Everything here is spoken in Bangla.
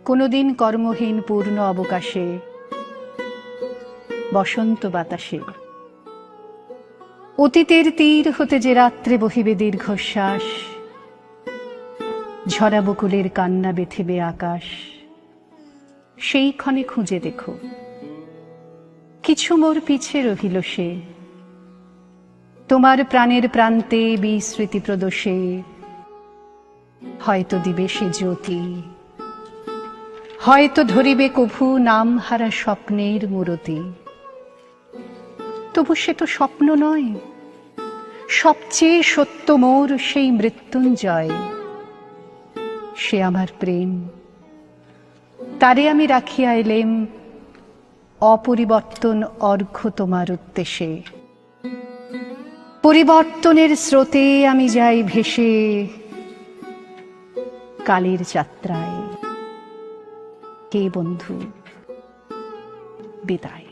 কোনোদিন কর্মহীন পূর্ণ অবকাশে, বসন্ত বাতাসে, অতীতের তীর হতে যে রাত্রে বহিবে দীর্ঘশ্বাস, ঝরা বকুলের কান্না বেথিবে আকাশ, সেই ক্ষণে খুঁজে দেখো কিছু মোর পিছে রহিল সে, তোমার প্রাণের প্রান্তে বিস্মৃতি প্রদোষে হয়তো দিবে সে জ্যোতি, হয়তো ধরিবে কভু নাম হারা স্বপ্নের মূরতি। তবু সে তো স্বপ্ন নয়, সবচেয়ে সত্য মোর সেই মৃত্যুঞ্জয়, সে আমার প্রেম, তারে আমি রাখিয়া এলেম অপরিবর্তন অর্ঘ্য তোমার উদ্দেশ্যে। পরিবর্তনের স্রোতে আমি যাই ভেসে কালের যাত্রায়। কে বন্ধু, বিদায়।